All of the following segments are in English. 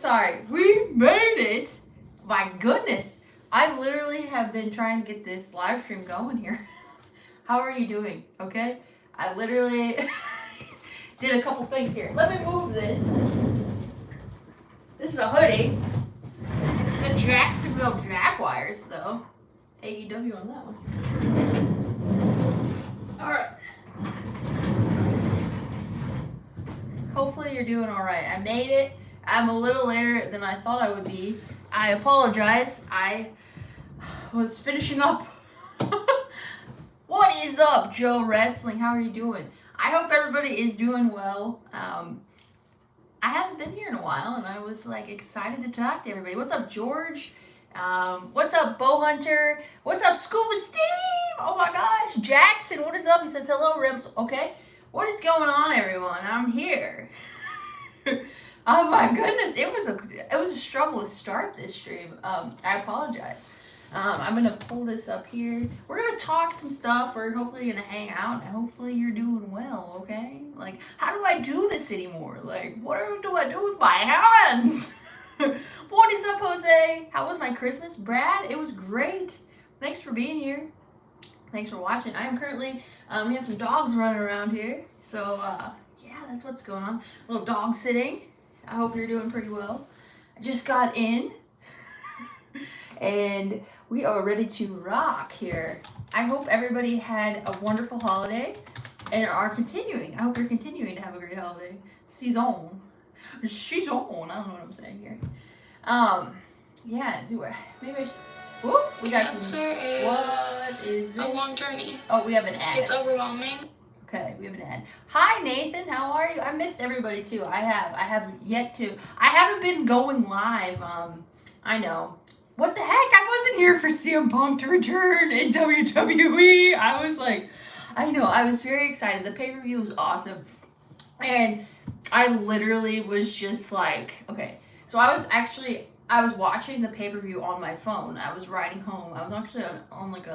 sorry. We made it. My goodness. I literally have been trying to get this live stream going here. How are you doing? Okay? I literally did a couple things here. Let me move this. This is a hoodie. It's the Jacksonville Jaguars, though. AEW on that one. Alright. Hopefully you're doing alright. I made it. I'm a little later than I thought I would be. I apologize. I was finishing up. What is up, Joe Wrestling? How are you doing? I hope everybody is doing well. I haven't been here in a while, and I was like excited to talk to everybody. What's up, George? What's up, Bow Hunter? What's up, Scuba Steve? Oh my gosh, Jackson, what is up? He says hello, Rips. Okay, what is going on, everyone? I'm here. Oh my goodness, it was a struggle to start this stream. I apologize. I'm gonna pull this up here. We're gonna talk some stuff. We're hopefully gonna hang out, and hopefully you're doing well. Okay? Like, how do I do this anymore? Like, what do I do with my hands? What is up, Jose? How was my Christmas, Brad? It was great. Thanks for being here. Thanks for watching. I am currently. We have some dogs running around here, so yeah, that's what's going on. A little dog sitting. I hope you're doing pretty well. I just got in. And we are ready to rock here. I hope everybody had a wonderful holiday and are continuing. I hope you're continuing to have a great holiday season. She's on. I don't know what I'm saying here. Yeah, maybe I should. Whoop, we got Cancer some. Is What is this? a long journey. Oh, we have an ad. It's overwhelming. Okay, we have an ad. Hi, Nathan. How are you? I missed everybody too. I haven't been going live. I know. What the heck? I wasn't here for CM Punk to return in WWE. I was like, I know. I was very excited. The pay-per-view was awesome. And I literally was just like, okay. So I was watching the pay-per-view on my phone. I was riding home. I was actually on like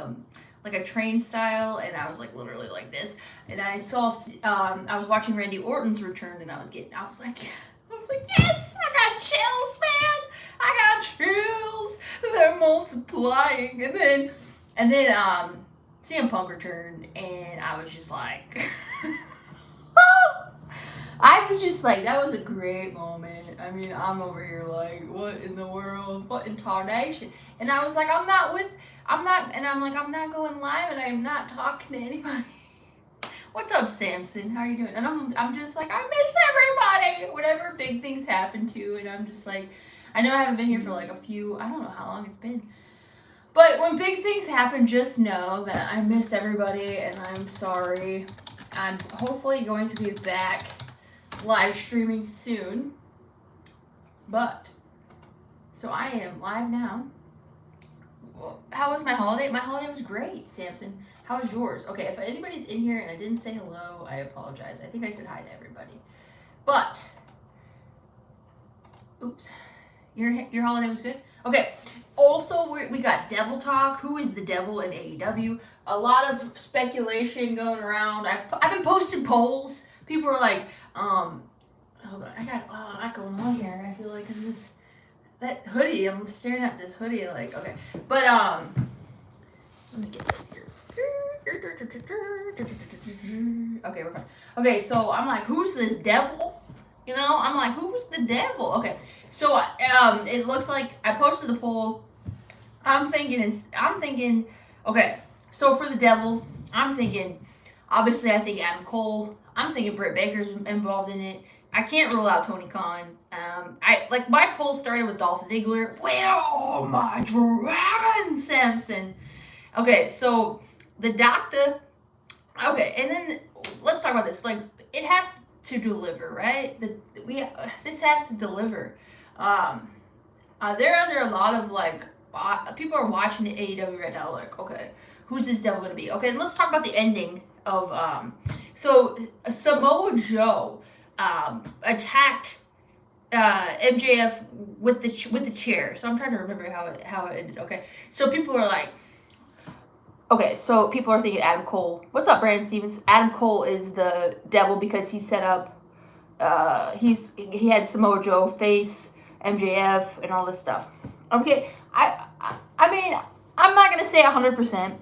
a train style, and I was like literally like this. And I saw, I was watching Randy Orton's return, and I was like, yes, I got chills, man. I got chills. They're multiplying. And then CM Punk returned, and I was just like, I was just like, that was a great moment. I mean, I'm over here like, what in the world? What in tarnation? And I was like, I'm not going live, and I'm not talking to anybody. What's up, Samson? How are you doing? And I'm just like, I miss everybody. Whatever big things happen to, and I'm just like, I know I haven't been here for like I don't know how long it's been. But when big things happen, just know that I missed everybody, and I'm sorry. I'm hopefully going to be back live streaming soon. But, so I am live now. How was my holiday? My holiday was great, Samson. How was yours? Okay, if anybody's in here and I didn't say hello, I apologize. I think I said hi to everybody. But, oops. Your holiday was good? Okay. Also, we got Devil Talk. Who is the devil in AEW? A lot of speculation going around. I've been posting polls. People are like, hold on. I got a lot going on here. I feel like that hoodie. I'm staring at this hoodie like, okay. But, let me get this here. Okay, we're fine. Okay, so I'm like, who's this devil? You know, I'm like, who's the devil? Okay, so it looks like I posted the poll. I'm thinking, okay, so for the devil, I'm thinking, obviously I think Adam Cole. I'm thinking Britt Baker's involved in it. I can't rule out Tony Khan. My poll started with Dolph Ziggler. Where are my dragons, Samson? Okay, so the doctor. Okay, and then let's talk about this. Like, it has to deliver, right? This has to deliver. They're under a lot of like people are watching the AEW right now. Like, okay, who's this devil gonna be? Okay, and let's talk about the ending of So Samoa Joe attacked MJF with the chair. So I'm trying to remember how it ended. Okay, so people are like. Okay, so people are thinking Adam Cole. What's up, Brandon Stevens? Adam Cole is the devil because he set up. He had Samoa Joe face MJF and all this stuff. Okay, I mean, I'm not gonna say 100%.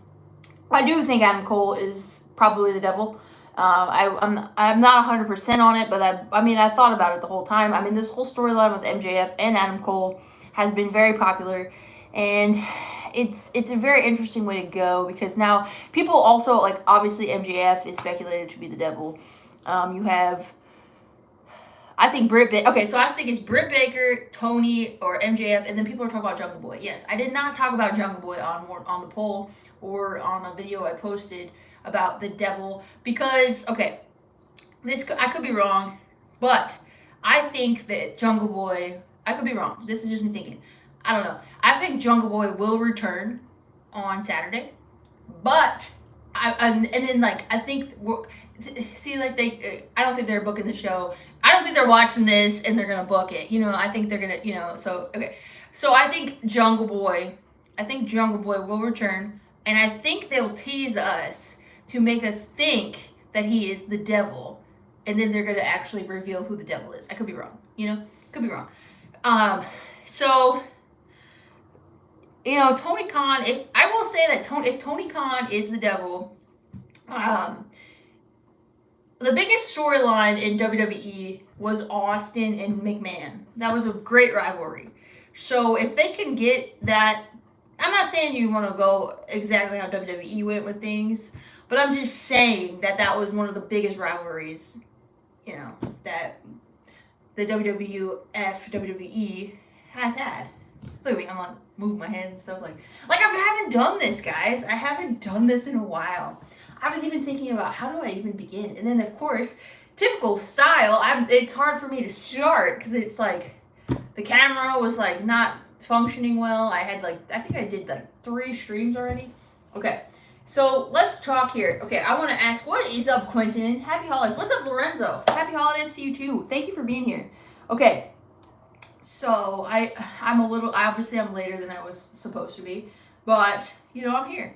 I do think Adam Cole is probably the devil. I'm not 100% on it, but I thought about it the whole time. I mean, this whole storyline with MJF and Adam Cole has been very popular, and it's a very interesting way to go, because now people also, like, obviously MJF is speculated to be the devil. You have, I think so I think it's Britt Baker, Tony, or MJF, and then people are talking about Jungle Boy. Yes, I did not talk about Jungle Boy on the poll or on a video I posted about the devil, because, okay, I could be wrong, but I think that Jungle Boy, I could be wrong. This is just me thinking. I don't know. I think Jungle Boy will return on Saturday, but I think I don't think they're booking the show. I don't think they're watching this and they're gonna book it. I think they're gonna, so okay. So I think Jungle Boy will return, and I think they'll tease us to make us think that he is the devil, and then they're gonna actually reveal who the devil is. I could be wrong. Could be wrong. So, Tony Khan. If Tony Khan is the devil, the biggest storyline in WWE was Austin and McMahon. That was a great rivalry. So if they can get that, I'm not saying you want to go exactly how WWE went with things, but I'm just saying that was one of the biggest rivalries, that the WWE has had. Look at me, I'm like moving my head and stuff like I haven't done this, guys. I haven't done this in a while. I was even thinking about how do I even begin, and then of course, typical style, it's hard for me to start because it's like the camera was like not functioning well. I had I think I did 3 streams already. Okay, so let's talk here. Okay, I want to ask, what is up, Quentin? Happy holidays. What's up, Lorenzo? Happy holidays to you too. Thank you for being here. Okay. So I'm obviously I'm later than I was supposed to be, but I'm here.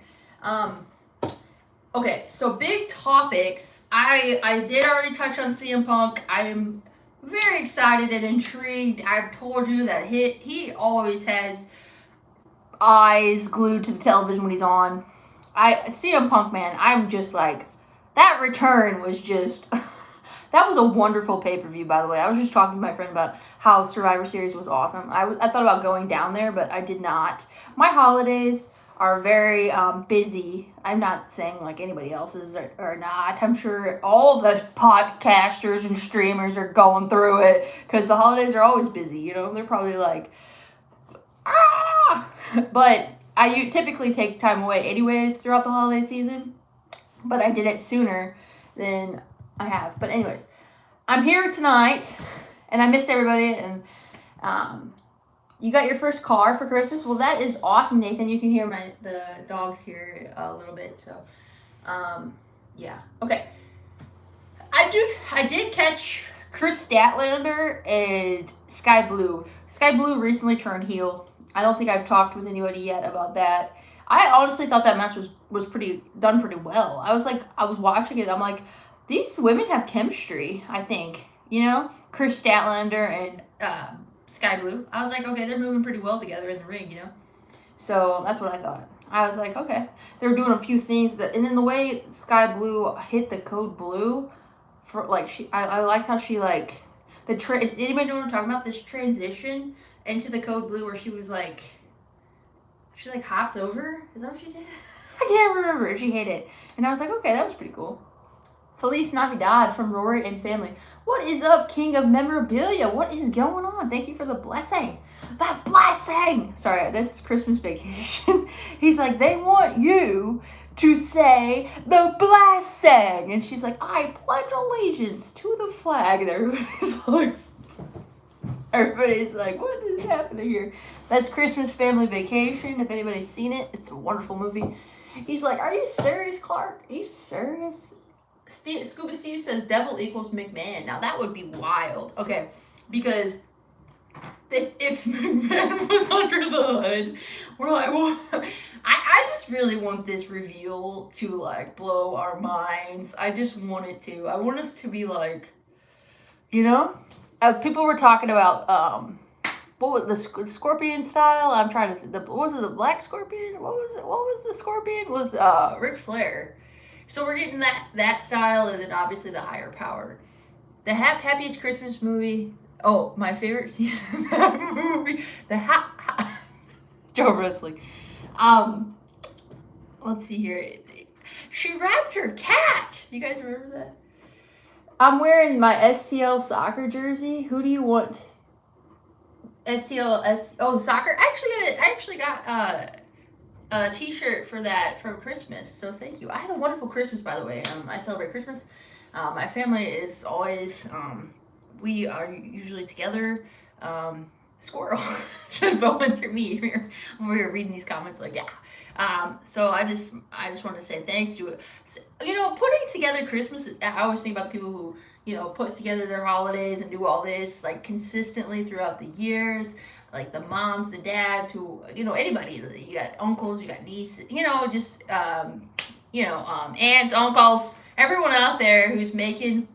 Okay, so big topics. I did already touch on CM Punk. I am very excited and intrigued. I've told you that he always has eyes glued to the television when he's on. CM Punk, man, I'm just that return was just that was a wonderful pay-per-view, by the way. I was just talking to my friend about how Survivor Series was awesome. I thought about going down there, but I did not. My holidays are very busy. I'm not saying anybody else's or not. I'm sure all the podcasters and streamers are going through it because the holidays are always busy. They're probably ah! But I typically take time away anyways throughout the holiday season. But I did it sooner than I have. But anyways, I'm here tonight, and I missed everybody, and you got your first car for Christmas? Well, that is awesome, Nathan. You can hear the dogs here a little bit, so yeah. Okay. I did catch Chris Statlander and Sky Blue. Sky Blue recently turned heel. I don't think I've talked with anybody yet about that. I honestly thought that match was done pretty well. I was watching it. I'm like, these women have chemistry, I think. Chris Statlander and Sky Blue. I was like, okay, they're moving pretty well together in the ring, So that's what I thought. I was like, okay. They were doing a few things and then the way Sky Blue hit the code blue, for I liked how she anybody know what I'm talking about? This transition into the code blue where she was she hopped over. Is that what she did? I can't remember. She hit it, and I was like, okay, that was pretty cool. Feliz Navidad from Rory and family. What is up, King of Memorabilia? What is going on? Thank you for the blessing. That blessing! Sorry, this is Christmas vacation. He's like, they want you to say the blessing. And she's like, I pledge allegiance to the flag. And everybody's like, what is happening here? That's Christmas Family Vacation. If anybody's seen it, it's a wonderful movie. He's like, are you serious, Clark? Are you serious? Scuba Steve says devil equals McMahon. Now that would be wild. Okay, because if McMahon was under the hood, we're like, well, I just really want this reveal to blow our minds. I just want it to. I want us to be people were talking about what was the scorpion style? I'm trying to what was it, the black scorpion? What was it? What was the scorpion? It was Ric Flair. So we're getting that style, and then obviously the higher power. The happiest Christmas movie. Oh, my favorite scene in that movie. Joe Wrestling. Let's see here. She wrapped her cat. You guys remember that? I'm wearing my STL soccer jersey. Who do you want? Soccer. I actually got a T-shirt for that from Christmas. So thank you. I had a wonderful Christmas, by the way. I celebrate Christmas. My family is always. We are usually together. Squirrel just going through me here. We were reading these comments like, yeah. So I just want to say thanks to, putting together Christmas. I always think about the people who, put together their holidays and do all this like consistently throughout the years. Like the moms, the dads, who, anybody. You got uncles, you got nieces, aunts, uncles, everyone out there who's making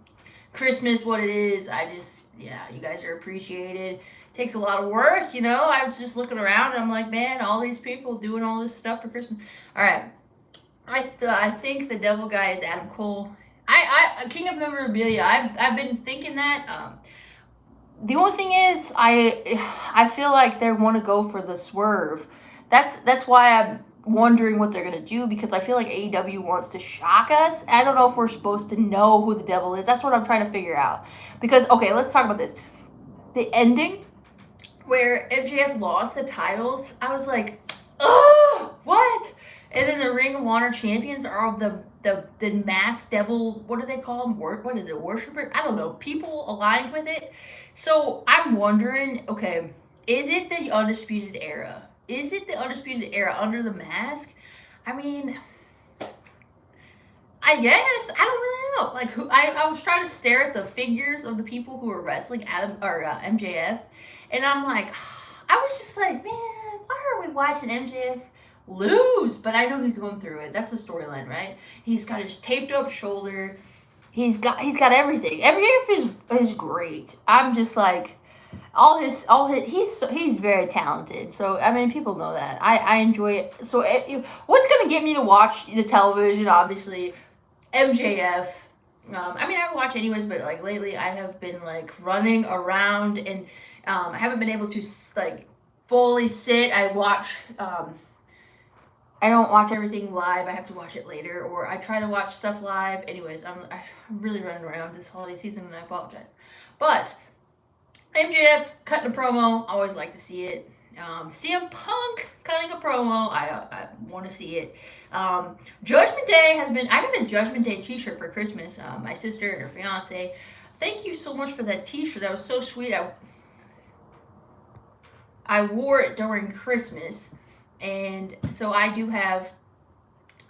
Christmas what it is. You guys are appreciated. It takes a lot of work, I was just looking around and I'm like, man, all these people doing all this stuff for Christmas. All right. I think the devil guy is Adam Cole. I King of Memorabilia. I've been thinking that. The only thing is, I feel like they want to go for the swerve. That's why I'm wondering what they're gonna do, because I feel like AEW wants to shock us. I don't know if we're supposed to know who the devil is. That's what I'm trying to figure out. Because okay, let's talk about this. The ending where MJF lost the titles, I was like, oh, what? And then the Ring of Honor champions are the masked devil. What do they call them? What is it? Worshippers? I don't know. People aligned with it. So I'm wondering, okay, is it the Undisputed Era? Is it the Undisputed Era under the mask? I mean, I guess. I don't really know. Like, I was trying to stare at the figures of the people who were wrestling MJF, and I'm like, I was just like, man, why are we watching MJF lose? But I know he's going through it. That's the storyline, right? He's got his taped up shoulder. He's got everything. MJF is great. I'm just like, he's very talented. So I mean, people know that. I enjoy it. So what's gonna get me to watch the television? Obviously, MJF. I watch anyways, but like lately, I have been like running around and I haven't been able to like fully sit. I watch. I don't watch everything live. I have to watch it later, or I try to watch stuff live. Anyways, I'm really running around this holiday season, and I apologize. But MJF cutting a promo, always like to see it. CM Punk cutting a promo, I want to see it. Judgment Day has been. I got a Judgment Day T-shirt for Christmas. My sister and her fiance. Thank you so much for that T-shirt. That was so sweet. I wore it during Christmas. And so I do have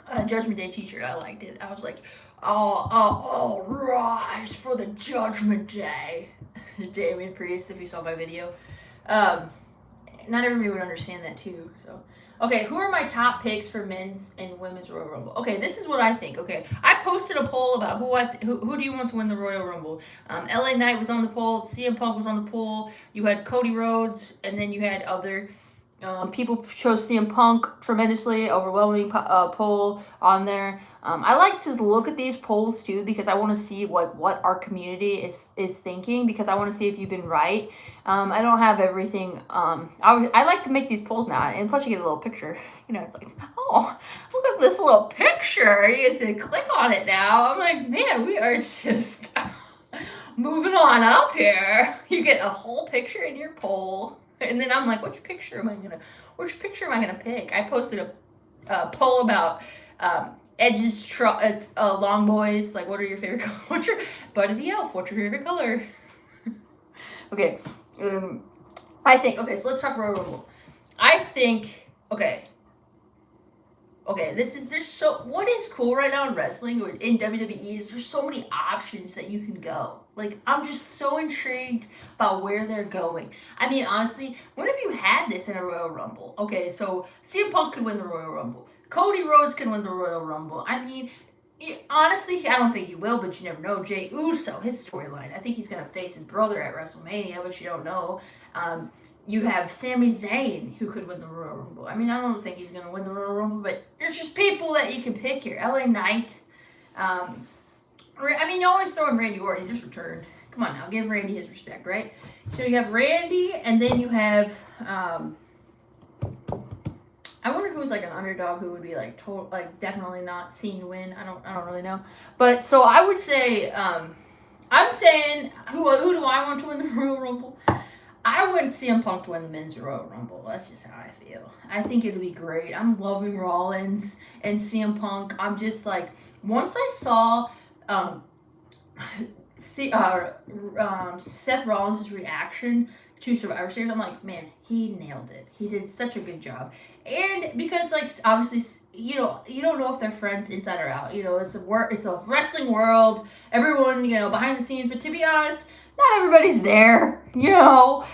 a Judgment Day T-shirt. I liked it. I was like, all rise for the Judgment Day. Damien Priest, if you saw my video. Not everybody would understand that too. So, okay, who are my top picks for men's and women's Royal Rumble? Okay, this is what I think. Okay, I posted a poll about who do you want to win the Royal Rumble. LA Knight was on the poll. CM Punk was on the poll. You had Cody Rhodes, and then you had other. People chose CM Punk tremendously, overwhelming poll on there. I like to look at these polls too, because I want to see what our community is thinking, because I want to see if you've been right. I don't have everything. I like to make these polls now, and plus you get a little picture. It's like, oh, look at this little picture. You get to click on it now. I'm like, man, we are just moving on up here. You get a whole picture in your poll. And then I'm like, which picture am I gonna pick? I posted a poll about Edge's long boys. Like, what are your favorite colors? Buddy the Elf, what's your favorite color? Okay, I think, so let's talk Royal Rumble. I think, what is cool right now in wrestling or in WWE is there's so many options that you can go. Like, I'm just so intrigued about where they're going. I mean, honestly, when have you had this in a Royal Rumble? Okay, so CM Punk could win the Royal Rumble. Cody Rhodes can win the Royal Rumble. I mean, honestly, I don't think he will, but you never know. Jey Uso, his storyline. I think he's going to face his brother at WrestleMania, but you don't know. you have Sami Zayn, who could win the Royal Rumble. I mean, I don't think he's going to win the Royal Rumble, but there's just people that you can pick here. LA Knight. I mean, no one's throwing Randy Orton. He just returned. Come on now, give Randy his respect, right? So you have Randy, and then you have... I wonder who's like an underdog who would be like definitely not seen to win. I don't really know. But so I would say I'm saying who do I want to win the Royal Rumble? I wouldn't CM Punk to win the Men's Royal Rumble. That's just how I feel. I think it'd be great. I'm loving Rollins and CM Punk. I'm just like, once I saw Seth Rollins' reaction to Survivor Series, I'm like, man, he nailed it. He did such a good job. And because, like, obviously, you don't know if they're friends inside or out. It's a wrestling world. Everyone, behind the scenes. But to be honest, not everybody's there. You're not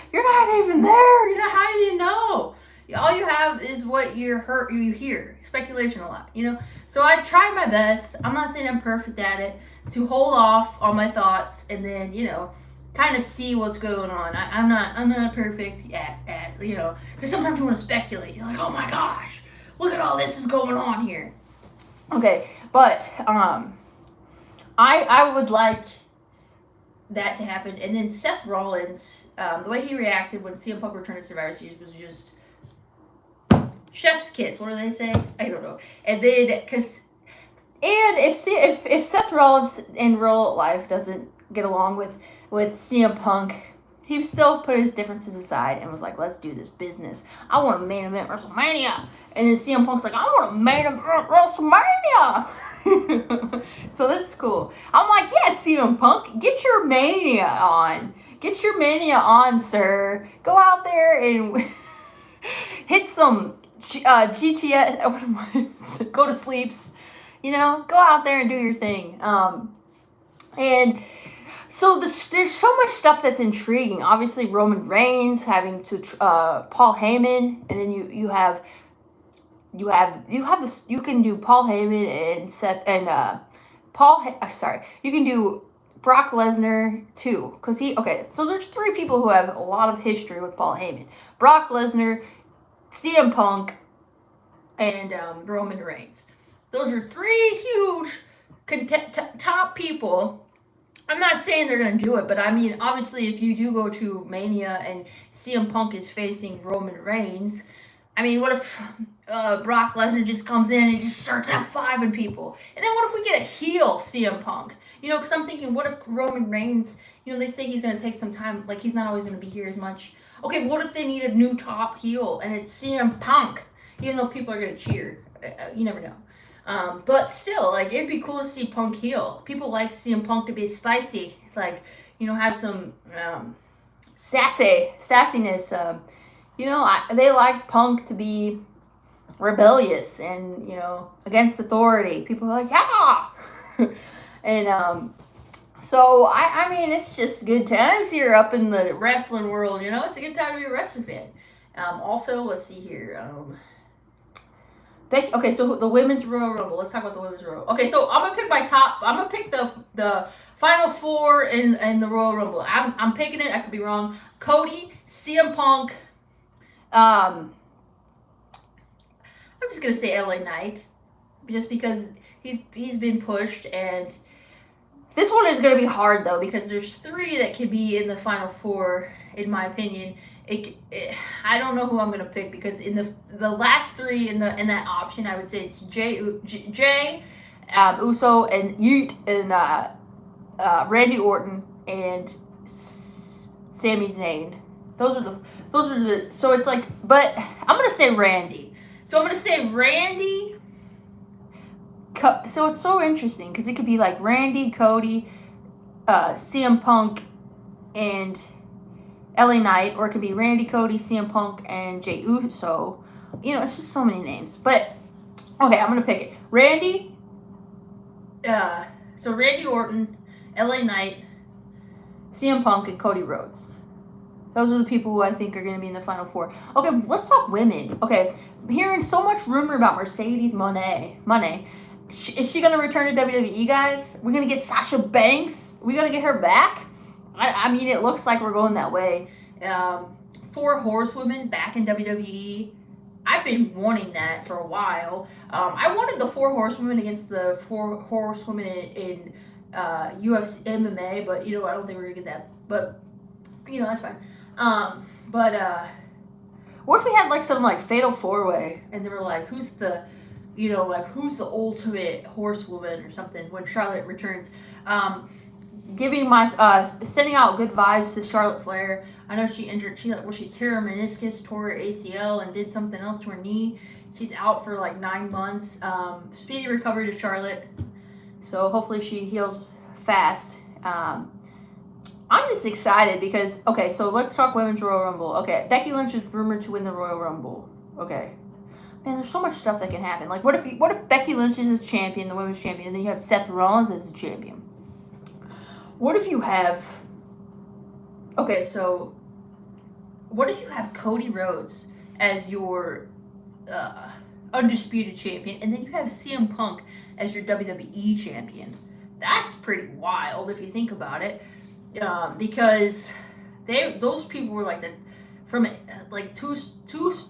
even there. How do you know? All you have is what you hear. Speculation a lot, So I tried my best. I'm not saying I'm perfect at it. To hold off on my thoughts and then, kind of see what's going on. I'm not perfect at because sometimes you want to speculate. You're like, oh my gosh, look at all this is going on here. Okay, but I would like that to happen. And then Seth Rollins, the way he reacted when CM Punk returned to Survivor Series was just chef's kiss. What do they say? I don't know. And then if Seth Rollins in real life doesn't get along with CM Punk, he still put his differences aside and was like, let's do this business. I want a main event WrestleMania. And then CM Punk's like, I want a main event WrestleMania. So this is cool. I'm like, yeah, CM Punk, get your Mania on. Get your Mania on, sir. Go out there and hit some GTS, go to sleeps. Go out there and do your thing. And so there's so much stuff that's intriguing. Obviously, Roman Reigns having to Paul Heyman, and then you have this. You can do Paul Heyman and Seth and you can do Brock Lesnar too, because So there's 3 people who have a lot of history with Paul Heyman: Brock Lesnar, CM Punk, and Roman Reigns. Those are 3 huge top people. I'm not saying they're going to do it, but I mean, obviously, if you do go to Mania and CM Punk is facing Roman Reigns, I mean, what if Brock Lesnar just comes in and just starts F5ing people? And then what if we get a heel CM Punk? Because I'm thinking, what if Roman Reigns, they say he's going to take some time, like he's not always going to be here as much. Okay, what if they need a new top heel and it's CM Punk? Even though people are going to cheer. You never know. But still, like, it'd be cool to see Punk heel. People like CM Punk to be spicy. It's like, have some sassiness. They like Punk to be rebellious and, against authority. People are like, yeah! And, so, I mean, it's just good times here up in the wrestling world, It's a good time to be a wrestling fan. Also, let's see here. Okay, so the Women's Royal Rumble. Let's talk about the Women's Royal Rumble. Okay, so I'm going to pick I'm going to pick the final 4 in the Royal Rumble. I'm picking it. I could be wrong. Cody, CM Punk. I'm just going to say LA Knight. Just because he's been pushed. And this one is going to be hard, though, because there's 3 that could be in the final 4, in my opinion. I don't know who I'm gonna pick, because in the last 3 in that option, I would say it's Jay Uso and Yeet and Randy Orton and Sami Zayn. Those are the so it's like, but I'm gonna say Randy. So I'm gonna say Randy. So it's so interesting because it could be like Randy, Cody, CM Punk, and LA Knight, or it could be Randy, Cody, CM Punk, and Jey Uso. It's just so many names. But, okay, I'm going to pick it. Randy, so Randy Orton, LA Knight, CM Punk, and Cody Rhodes. Those are the people who I think are going to be in the final 4. Okay, let's talk women. Okay, hearing so much rumor about Mercedes Moné. Is she going to return to WWE, guys? We're going to get Sasha Banks? We're going to get her back? I mean, it looks like we're going that way. 4 horsewomen back in WWE. I've been wanting that for a while. I wanted the 4 horsewomen against the 4 horsewomen in UFC MMA, but I don't think we're gonna get that. But that's fine. What if we had like some like fatal 4-way, and they were like, who's the ultimate horsewoman or something when Charlotte returns? Sending out good vibes to Charlotte Flair. I know she injured. She tore her meniscus, tore her ACL, and did something else to her knee. She's out for like 9 months. Speedy recovery to Charlotte. So hopefully she heals fast. I'm just excited because, okay, so let's talk Women's Royal Rumble. Okay, Becky Lynch is rumored to win the Royal Rumble. Okay. Man, there's so much stuff that can happen. Like, what if Becky Lynch is a champion, the women's champion, and then you have Seth Rollins as a champion? What if you have... Okay, so... What if you have Cody Rhodes as your undisputed champion, and then you have CM Punk as your WWE champion? That's pretty wild if you think about it. Because those people were like two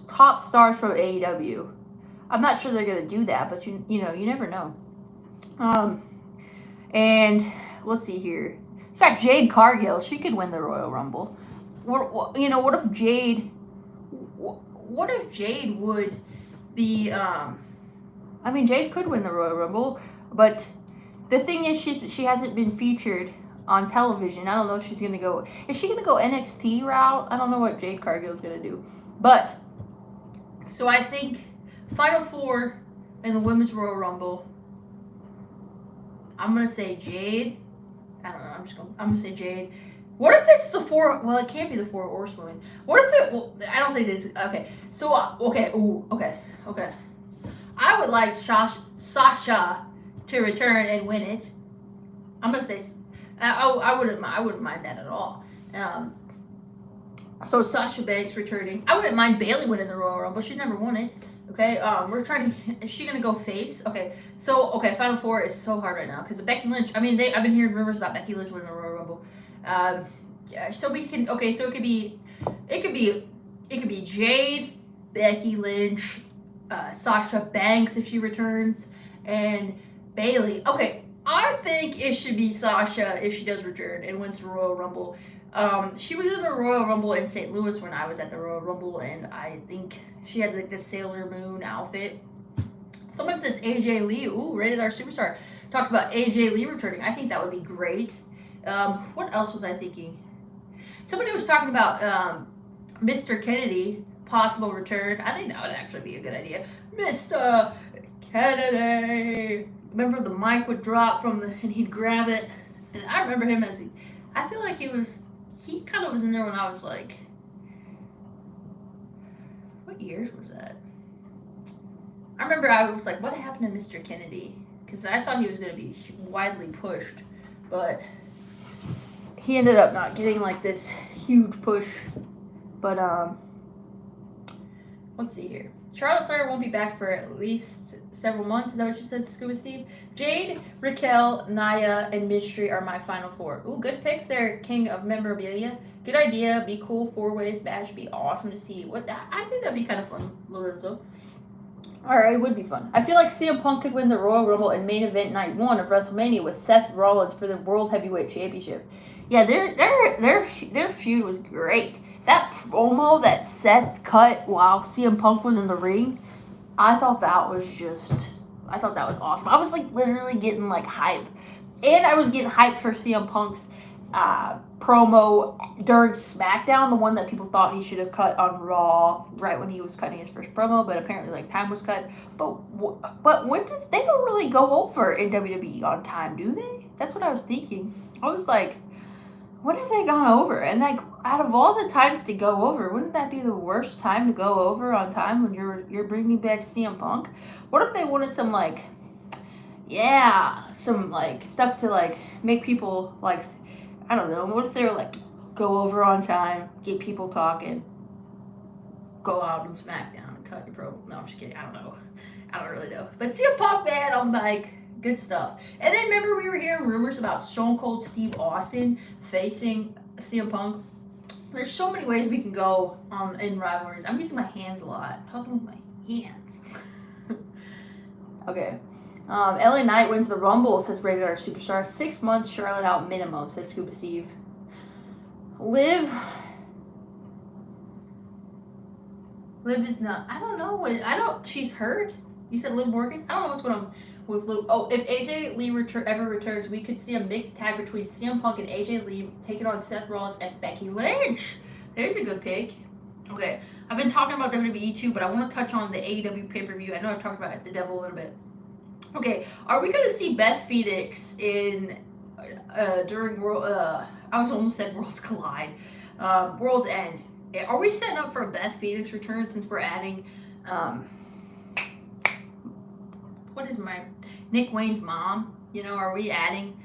top stars from AEW. I'm not sure they're gonna do that, but you never know. And let's see here. You got Jade Cargill. She could win the Royal Rumble. What if Jade? What if Jade would be? Jade could win the Royal Rumble, but the thing is, she hasn't been featured on television. I don't know if she's gonna go. Is she gonna go NXT route? I don't know what Jade Cargill is gonna do. But so I think Final 4 in the Women's Royal Rumble. I'm gonna say Jade. I don't know. I'm gonna say Jade. What if it's the 4? Well, it can't be the 4 horsewomen. What if it? Well, I don't think this. Okay. So okay. Ooh. Okay. I would like Sasha to return and win it. I'm gonna say. I wouldn't mind that at all. So Sasha Banks returning. I wouldn't mind Bayley winning the Royal Rumble. She's never won it. Okay. We're trying to. Is she gonna go face? Okay. So Final 4 is so hard right now because Becky Lynch. I've been hearing rumors about Becky Lynch winning the Royal Rumble. Yeah. So we can. Okay. So it could be Jade, Becky Lynch, Sasha Banks if she returns, and Bayley. Okay. I think it should be Sasha if she does return and wins the Royal Rumble. She was in the Royal Rumble in St. Louis when I was at the Royal Rumble, and I think she had like the Sailor Moon outfit. Someone says AJ Lee. Ooh, Rated R Superstar talks about AJ Lee returning. I think that would be great. What else was I thinking? Somebody was talking about Mr. Kennedy possible return. I think that would actually be a good idea. Mr. Kennedy. Remember the mic would drop and he'd grab it, and I remember him I feel like he kind of was in there when I was like, what years was that? I remember I was like, what happened to Mr. Kennedy? Because I thought he was going to be widely pushed, but he ended up not getting like this huge push. But let's see here. Charlotte Flair won't be back for at least several months. Is that what you said, Scuba Steve? Jade, Raquel, Nia, and Mystery are my final 4. Ooh, good picks there, King of Memorabilia. Good idea. Be cool. 4-ways match. Be awesome to see. I think that'd be kind of fun, Lorenzo. Alright, it would be fun. I feel like CM Punk could win the Royal Rumble in main event night 1 of WrestleMania with Seth Rollins for the World Heavyweight Championship. Yeah, their feud was great. That promo that Seth cut while CM Punk was in the ring, I thought that was awesome. I was like literally getting like hype. And I was getting hyped for CM Punk's promo during SmackDown, the one that people thought he should have cut on Raw right when he was cutting his first promo, but apparently like time was cut. But when they don't really go over in WWE on time, do they? That's what I was thinking. I was like, when have they gone over? And like, out of all the times to go over, wouldn't that be the worst time to go over on time when you're bringing back CM Punk? What if they wanted some like stuff to like make people like, I don't know. What if they were like, go over on time, get people talking, go out on SmackDown and cut your promo? No, I'm just kidding. I don't know. I don't really know. But CM Punk, man, I'm like, good stuff. And then remember we were hearing rumors about Stone Cold Steve Austin facing CM Punk. There's so many ways we can go in rivalries. I'm using my hands a lot. I'm talking with my hands. Okay. LA Knight wins the Rumble, says Rated R Superstar. 6 months, Charlotte out minimum, says Scuba Steve. Liv is not. I don't know. She's hurt. You said Liv Morgan? I don't know what's going on with Liv. Oh, if AJ Lee ever returns, we could see a mixed tag between CM Punk and AJ Lee taking on Seth Rollins and Becky Lynch. There's a good pick. Okay, I've been talking about WWE too, but I want to touch on the AEW pay-per-view. I know I've talked about the Devil a little bit. Okay, are we going to see Beth Phoenix in during World? I was almost said Worlds Collide, World's End. Are we setting up for a Beth Phoenix return since we're adding? What is Nick Wayne's mom? You know, are we adding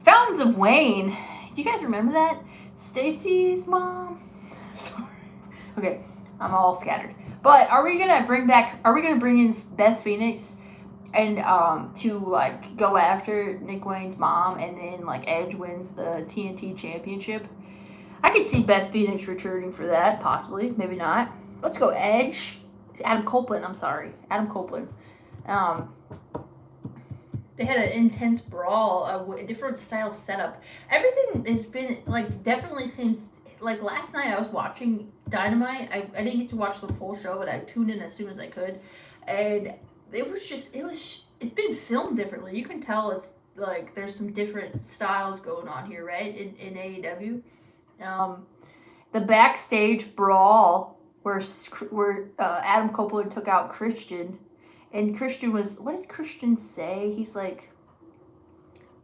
Fountains of Wayne? Do you guys remember that? Stacy's mom. Sorry. Okay, I'm all scattered. But are we gonna bring in Beth Phoenix and to like go after Nick Wayne's mom, and then like Edge wins the TNT Championship? I could see Beth Phoenix returning for that, possibly, maybe not. Let's go Edge. Adam Copeland. They had an intense brawl, a different style setup. Everything has been like definitely seems like last night I was watching Dynamite. I didn't get to watch the full show, but I tuned in as soon as I could, and it's been filmed differently. You can tell it's like there's some different styles going on here, right? In AEW. The backstage brawl where Adam Copeland took out Christian, and Christian was, what did Christian say? He's like,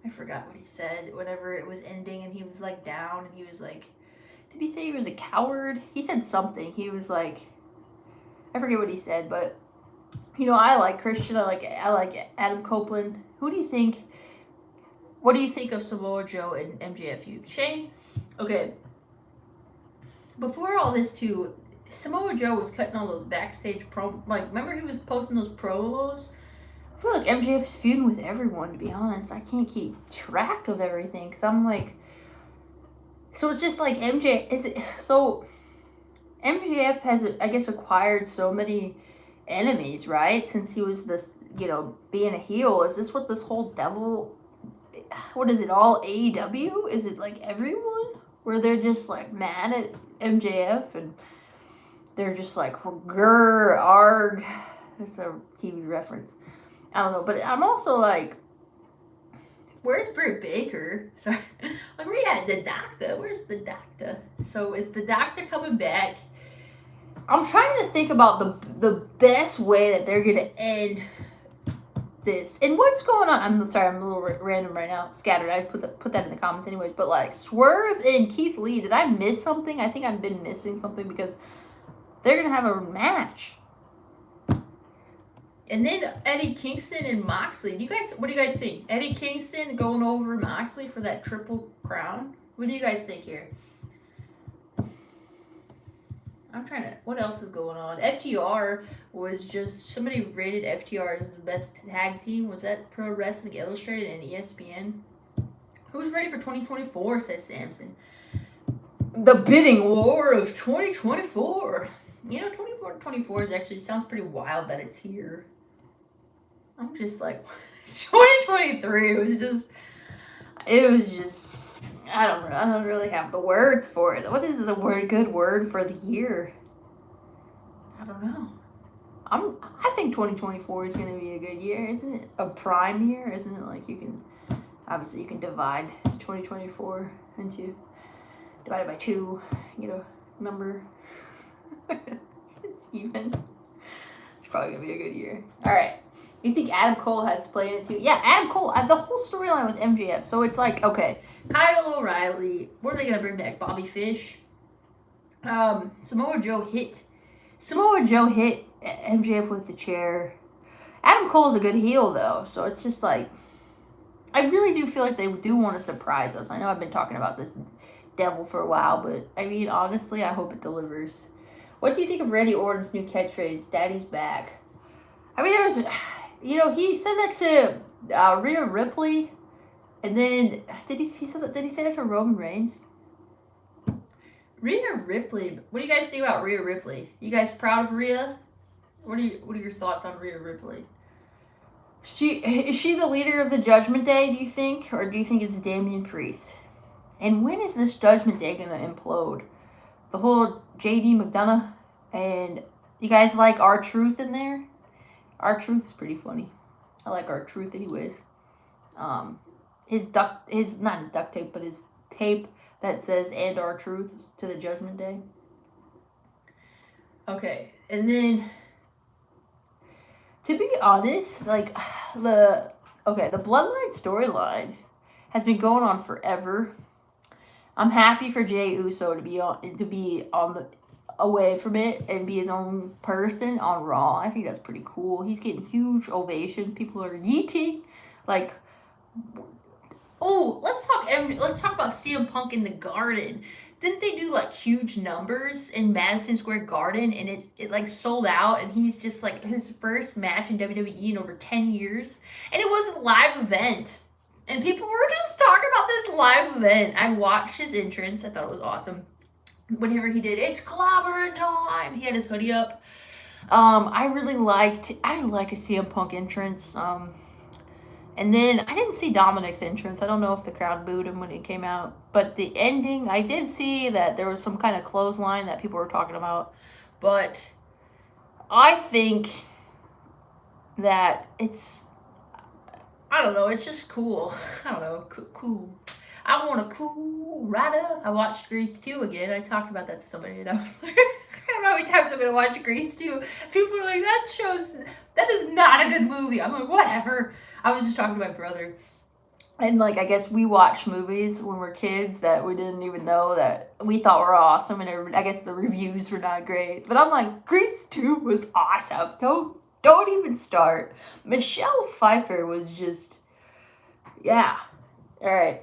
I forgot what he said whenever it was ending, and he was like down, and he was like, did he say he was a coward? He said something. He was like, I forget what he said, but you know, I like Christian. I like Adam Copeland. What do you think of Samoa Joe and MJF feud? Shane? Okay. Before all this too, Samoa Joe was cutting all those backstage remember he was posting those promos? I feel like MJF is feuding with everyone, to be honest. I can't keep track of everything, because I'm like, so it's just like MJF has, I guess, acquired so many enemies, right? Since he was this, you know, being a heel. Is this what this whole devil, what is it, all AEW? Is it like everyone? Where they're just like mad at MJF and they're just like, grr, arg. That's a TV reference. I don't know, but I'm also like, where's Britt Baker? Sorry. Like, where you at? The doctor? Where's the doctor? So is the doctor coming back? I'm trying to think about the best way that they're going to end this. And what's going on? I'm sorry, I'm a little random right now. Scattered. I put that in the comments anyways. But like, Swerve and Keith Lee, did I miss something? I think I've been missing something, because they're going to have a match. And then Eddie Kingston and Moxley. What do you guys think? Eddie Kingston going over Moxley for that Triple Crown? What do you guys think here? I'm trying to, what else is going on? FTR was just, somebody rated FTR as the best tag team. Was that Pro Wrestling Illustrated and ESPN? Who's ready for 2024, says Samson. The bidding war of 2024. You know, 24 is actually, sounds pretty wild that it's here. I'm just like, 2023 it was just, I don't really have the words for it. What is the good word for the year? I don't know. I think 2024 is going to be a good year. Isn't it a prime year? Isn't it like obviously you can divide 2024 into, divided by 2, you know, number. It's even. It's probably going to be a good year. All right. You think Adam Cole has to play in it too? Yeah, Adam Cole. The whole storyline with MJF. So it's like, okay, Kyle O'Reilly. What are they gonna bring back? Bobby Fish. Samoa Joe hit MJF with the chair. Adam Cole's a good heel though, so it's just like, I really do feel like they do want to surprise us. I know I've been talking about this devil for a while, but I mean, honestly, I hope it delivers. What do you think of Randy Orton's new catchphrase, "Daddy's back"? I mean, there was, you know, he said that to Rhea Ripley, and then did he say that to Roman Reigns? Rhea Ripley. What do you guys think about Rhea Ripley? You guys proud of Rhea? What are your thoughts on Rhea Ripley? Is she the leader of the Judgment Day, do you think? Or do you think it's Damian Priest? And when is this Judgment Day gonna implode? The whole JD McDonough, and you guys like R-Truth in there? R-Truth's pretty funny. I like R-Truth anyways. His not his duct tape, but his tape that says "and R-Truth" to the Judgment Day. Okay, and then to be honest, like the Bloodline storyline has been going on forever. I'm happy for Jey Uso to be on the away from it and be his own person on Raw. I think that's pretty cool. He's getting huge ovation. People are yeeting. Like, oh, let's talk about CM Punk in the Garden. Didn't they do like huge numbers in Madison Square Garden, and it like sold out, and he's just like his first match in WWE in over 10 years, and it was a live event. And people were just talking about this live event. I watched his entrance. I thought it was awesome. Whenever he did, it's clobber time. He had his hoodie up. I like a CM Punk entrance. And then I didn't see Dominic's entrance. I don't know if the crowd booed him when he came out. But the ending, I did see that there was some kind of clothesline that people were talking about. But I think that I don't know, it's just cool. I don't know, cool. I want a cool rider. I watched Grease 2 again. I talked about that to somebody, and I was like, I don't know how many times I'm going to watch Grease 2. People are like, that is not a good movie. I'm like, whatever. I was just talking to my brother. And, like, I guess we watch movies when we're kids that we didn't even know that we thought were awesome, and I guess the reviews were not great. But I'm like, Grease 2 was awesome. Don't even start. Michelle Pfeiffer was just, yeah. All right.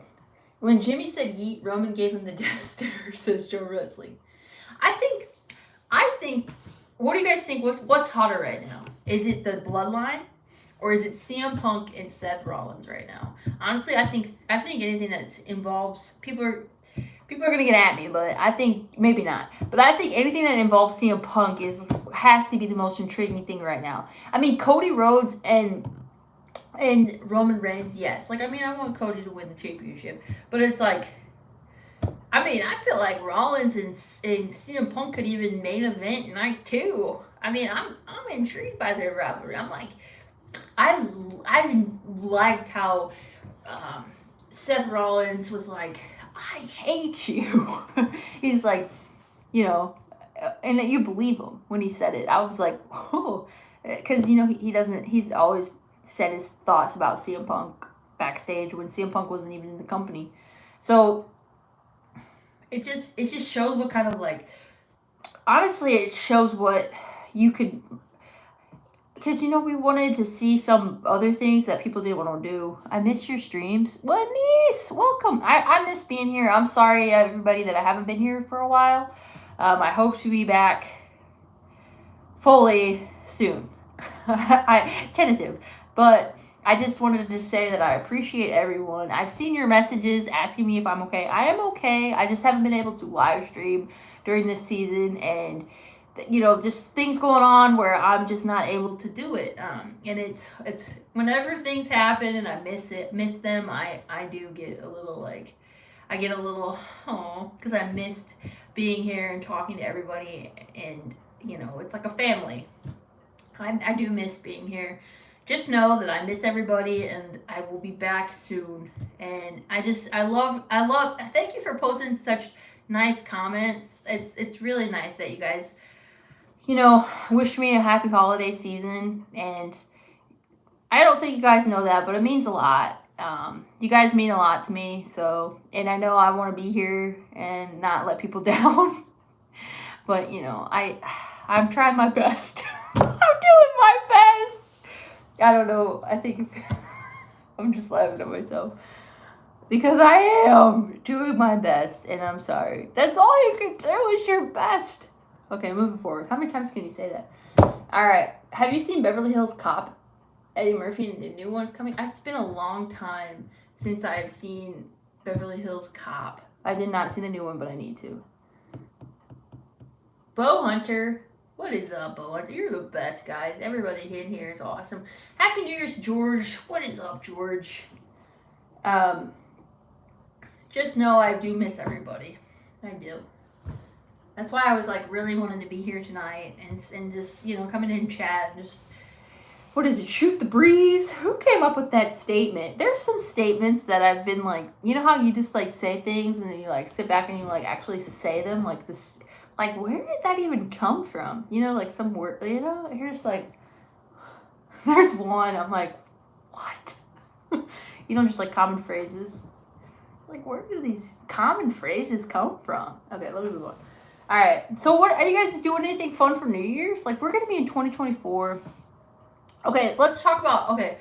When Jimmy said yeet, Roman gave him the death stare, says Joe Wrestling. I think, what do you guys think? What's hotter right now? Is it the Bloodline, or is it CM Punk and Seth Rollins right now? Honestly, I think anything that involves people are gonna get at me, but I think maybe not. But I think anything that involves CM Punk has to be the most intriguing thing right now. I mean, Cody Rhodes and Roman Reigns, yes. Like, I mean, I want Cody to win the championship, but it's like, I mean, I feel like Rollins and CM Punk could even main event night 2. I mean, I'm intrigued by their rivalry. I'm like, I liked how Seth Rollins was like, I hate you. He's like, you know, and you believe him when he said it. I was like, oh, because, you know, he's always said his thoughts about CM Punk backstage when CM Punk wasn't even in the company. So it just shows what kind of, like, honestly, it shows what you could, because, you know, we wanted to see some other things that people didn't want to do. I miss your streams. What, niece? Welcome. I miss being here. I'm sorry, everybody, that I haven't been here for a while. I hope to be back fully soon. Tentative. But I just wanted to say that I appreciate everyone. I've seen your messages asking me if I'm okay. I am okay. I just haven't been able to live stream during this season, and, you know, just things going on where I'm just not able to do it. And it's whenever things happen and I miss them, I do get a little, like, because I missed being here and talking to everybody, and, you know, it's like a family. I do miss being here. Just know that I miss everybody, and I will be back soon. And I love, thank you for posting such nice comments. It's really nice that you guys, you know, wish me a happy holiday season. And I don't think you guys know that, but it means a lot. You guys mean a lot to me. So, and I know I want to be here and not let people down. But, you know, I'm trying my best. I'm doing my best. I don't know. I think I'm just laughing at myself because I am doing my best, and I'm sorry. That's all you can do is your best. Okay, moving forward. How many times can you say that? All right. Have you seen Beverly Hills Cop? Eddie Murphy and the new one's coming. It's been a long time since I've seen Beverly Hills Cop. I did not see the new one, but I need to. Bo Hunter. What is up, Bo Hunter? You're the best, guys. Everybody in here is awesome. Happy New Year's, George. What is up, George? Just know I do miss everybody. I do. That's why I was like really wanting to be here tonight and just, you know, coming in and chat and just, what is it, shoot the breeze? Who came up with that statement? There's some statements that I've been like, you know how you just like say things and then you like sit back and you like actually say them, like this, like where did that even come from? You know, like some word, you know, you're just like, there's one, I'm like, what? You know, just like common phrases. Like, where do these common phrases come from? Okay, let me move on. All right, so what are you guys doing? Anything fun for New Year's? Like, we're gonna be in 2024. Okay, let's talk about. Okay,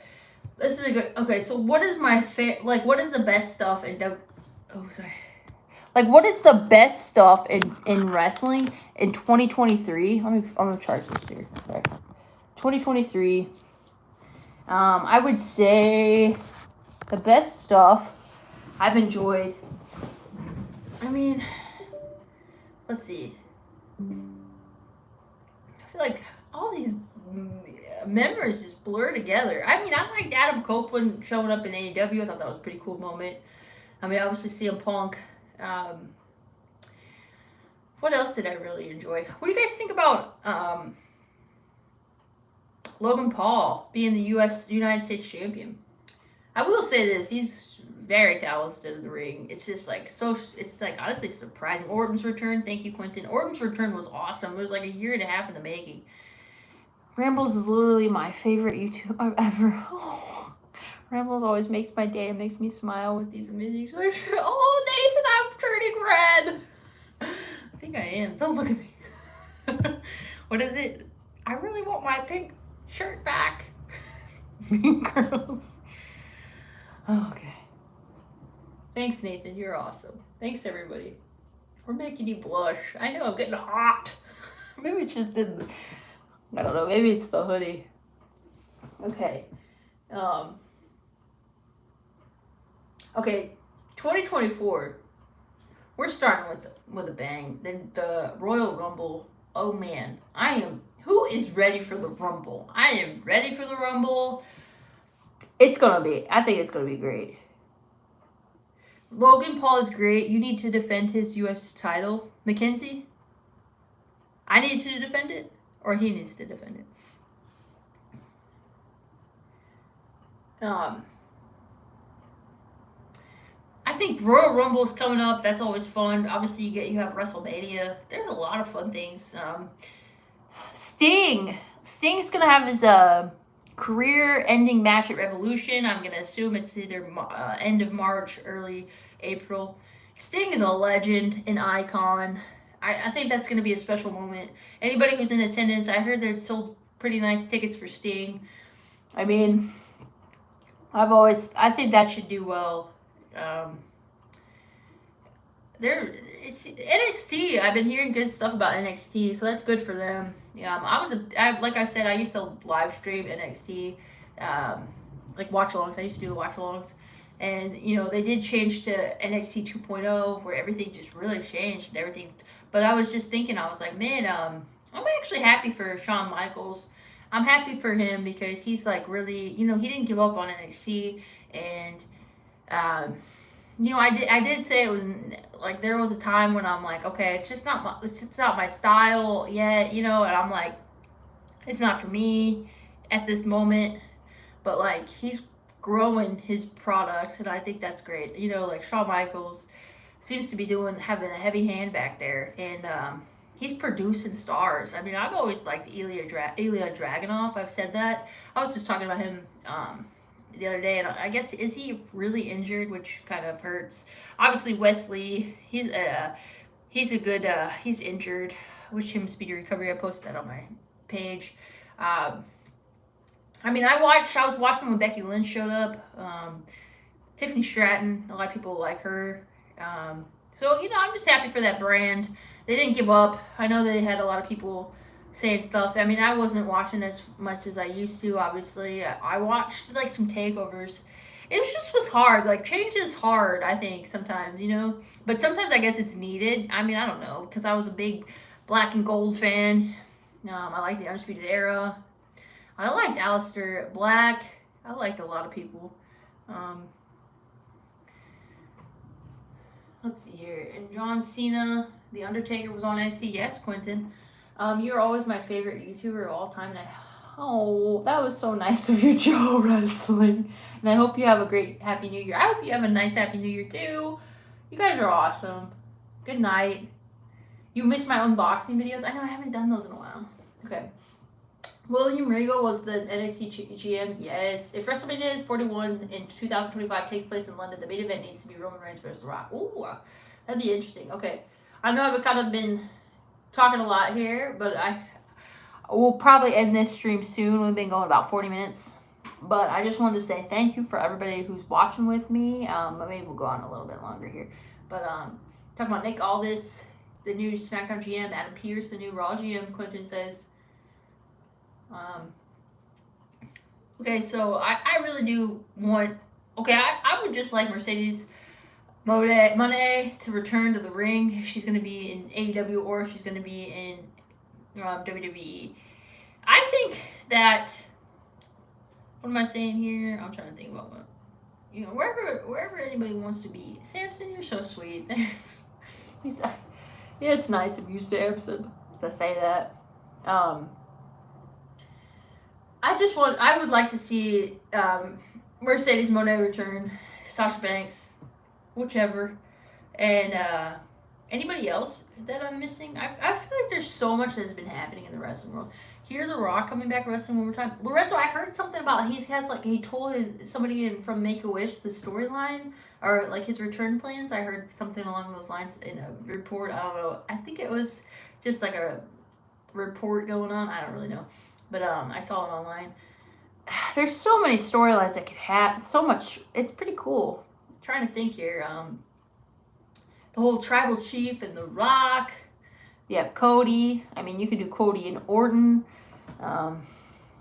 this is a good. Okay, so what is my like? What is the best stuff in? Oh, sorry. Like, what is the best stuff in wrestling in 2023? I'm gonna charge this here. Sorry, 2023. I would say the best stuff I've enjoyed. I mean, let's see. I feel like all these memories just blur together. I mean, I liked Adam Copeland showing up in AEW. I thought that was a pretty cool moment. I mean, obviously CM Punk. What else did I really enjoy? What do you guys think about Logan Paul being the United States champion? I will say this: he's very talented in the ring. It's just like so. It's like honestly surprising. Orton's return. Thank you, Quentin. Orton's return was awesome. It was like a year and a half in the making. Rambles is literally my favorite YouTube I've ever. Oh, Rambles always makes my day and makes me smile with these amazing. Oh, Nathan, I'm turning red. I think I am. Don't look at me. What is it? I really want my pink shirt back. Mean Girls. Oh, okay. Thanks, Nathan. You're awesome. Thanks, everybody. We're making you blush. I know I'm getting hot. Maybe it's just the, I don't know. Maybe it's the hoodie. Okay. Okay. 2024. We're starting with a bang. Then the Royal Rumble. Oh man, Who is ready for the Rumble? I am ready for the Rumble. I think it's gonna be great. Logan Paul is great. You need to defend his U.S. title. Mackenzie? I need to defend it? Or he needs to defend it? I think Royal Rumble is coming up. That's always fun. Obviously, you have WrestleMania. There's a lot of fun things. Sting is gonna have his career-ending match at Revolution. I'm gonna assume it's either end of March, early April. Sting is a legend, an icon. I think that's gonna be a special moment. Anybody who's in attendance, I heard there's sold pretty nice tickets for Sting. I mean, I think that should do well. It's NXT. I've been hearing good stuff about NXT, so that's good for them. Like I said, I used to live stream NXT, like watch-alongs. I used to do watch-alongs, and they did change to NXT 2.0, where everything just really changed and everything. But I was just thinking, I was like, man, I'm actually happy for Shawn Michaels. I'm happy for him because he's like really, he didn't give up on NXT, and I did say it was like there was a time when I'm like, okay, it's just not my style yet, and I'm like, it's not for me at this moment, but like he's growing his product, and I think that's great. Like Shawn Michaels seems to be having a heavy hand back there, and he's producing stars. I mean, I've always liked Ilya Dragunov. I've said that. I was just talking about him the other day, and I guess, is he really injured, which kind of hurts. Obviously Wesley, he's injured. Wish him speedy recovery. I posted that on my page. I was watching when Becky Lynch showed up. Tiffany Stratton, a lot of people like her. So I'm just happy for that brand. They didn't give up. I know they had a lot of people saying stuff. I mean, I wasn't watching as much as I used to, obviously. I watched like some takeovers. It was hard. Like, change is hard, I think, sometimes, but sometimes I guess it's needed. I mean, I don't know, because I was a big Black and Gold fan. I like the Undisputed Era. I liked Aleister Black. I liked a lot of people. Let's see here. And John Cena, The Undertaker was on NXT. Yes, Quentin. You're always my favorite YouTuber of all time. And oh, that was so nice of you, Joe Wrestling. And I hope you have a great Happy New Year. I hope you have a nice Happy New Year, too. You guys are awesome. Good night. You missed my unboxing videos? I know I haven't done those in a while. Okay. William Regal was the NXT GM. Yes. If WrestleMania 41 in 2025 takes place in London, the main event needs to be Roman Reigns versus The Rock. Ooh, that'd be interesting. Okay. I know I've kind of been talking a lot here, but I will probably end this stream soon. We've been going about 40 minutes. But I just wanted to say thank you for everybody who's watching with me. Maybe we'll go on a little bit longer here. But talking about Nick Aldis, the new SmackDown GM, Adam Pearce, the new Raw GM, Quentin says. Okay, so I really do want... Okay, I would just like Mercedes Moné to return to the ring if she's going to be in AEW or if she's going to be in WWE. I think that... What am I saying here? I'm trying to think about what... You know, wherever anybody wants to be. Samson, you're so sweet. Thanks. Yeah, it's nice of you, Samson, to say that. I would like to see Mercedes Moné return, Sasha Banks, whichever, and anybody else that I'm missing. I feel like there's so much that's been happening in the wrestling world. Here, The Rock coming back wrestling one more time. Lorenzo, I heard something about he told somebody from Make-A-Wish the storyline or like his return plans. I heard something along those lines in a report. I don't know. I think it was just like a report going on. I don't really know. But I saw it online. There's so many storylines that could have so much. It's pretty cool. I'm trying to think here. The whole Tribal Chief and The Rock. You have Cody. I mean, you could do Cody and Orton.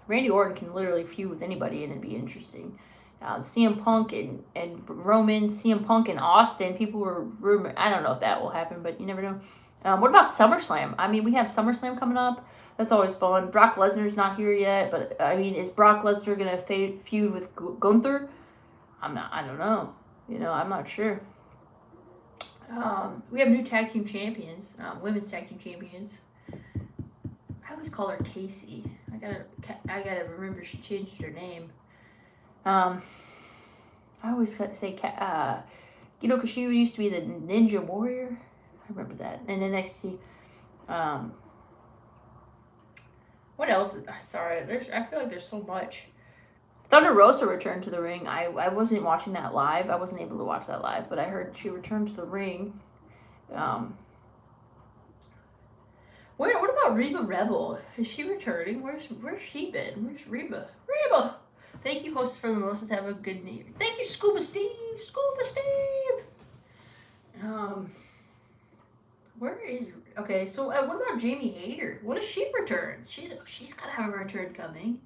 Randy Orton can literally feud with anybody and it'd be interesting. CM Punk and Roman, CM Punk and Austin. People were rumored. I don't know if that will happen, but you never know. What about SummerSlam? I mean, we have SummerSlam coming up. That's always fun. Brock Lesnar's not here yet, but I mean, is Brock Lesnar gonna feud with Gunther? I don't know. You know, I'm not sure. We have new tag team champions, women's tag team champions. I always call her Casey. I gotta remember she changed her name. I always say, you know, because she used to be the Ninja Warrior. I remember that. And then NXT. What else? Sorry, I feel like there's so much. Thunder Rosa returned to the ring. I wasn't watching that live. I wasn't able to watch that live, but I heard she returned to the ring. What about Reba Rebel? Is she returning? Where's she been? Where's Reba? Reba! Thank you, hostess for the mimosas. Have a good night. Thank you, Scuba Steve. Scuba Steve. Where is... Okay, so what about Jamie Hayter? What if she returns? She's got to have a return coming.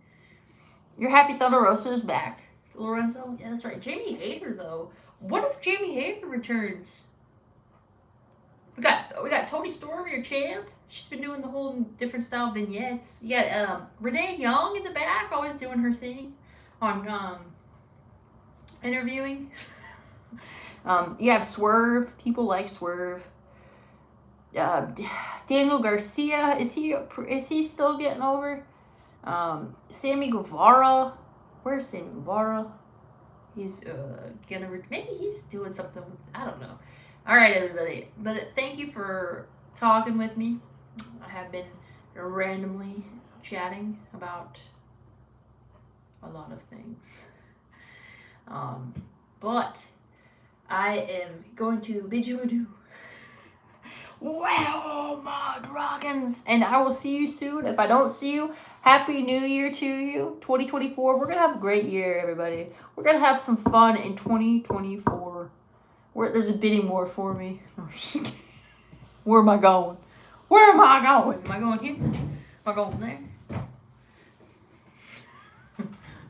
You're happy Thunder Rosa is back, Lorenzo? Yeah, that's right. Jamie Hayter, though. What if Jamie Hayter returns? We got Toni Storm, your champ. She's been doing the whole different style vignettes. You got Renee Young in the back, always doing her thing on interviewing. You have Swerve. People like Swerve. Daniel Garcia, is he still getting over? Sammy Guevara, where's Sammy Guevara? He's maybe he's doing something with, I don't know. All right, everybody, but thank you for talking with me. I have been randomly chatting about a lot of things, but I am going to bid you adieu. Well, my dragons, and I will see you soon. If I don't see you, Happy New Year to you, 2024. We're going to have a great year, everybody. We're going to have some fun in 2024. There's a bidding war for me. Where am I going? Where am I going? Am I going here? Am I going there?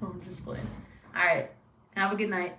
I'm just playing. All right. Have a good night.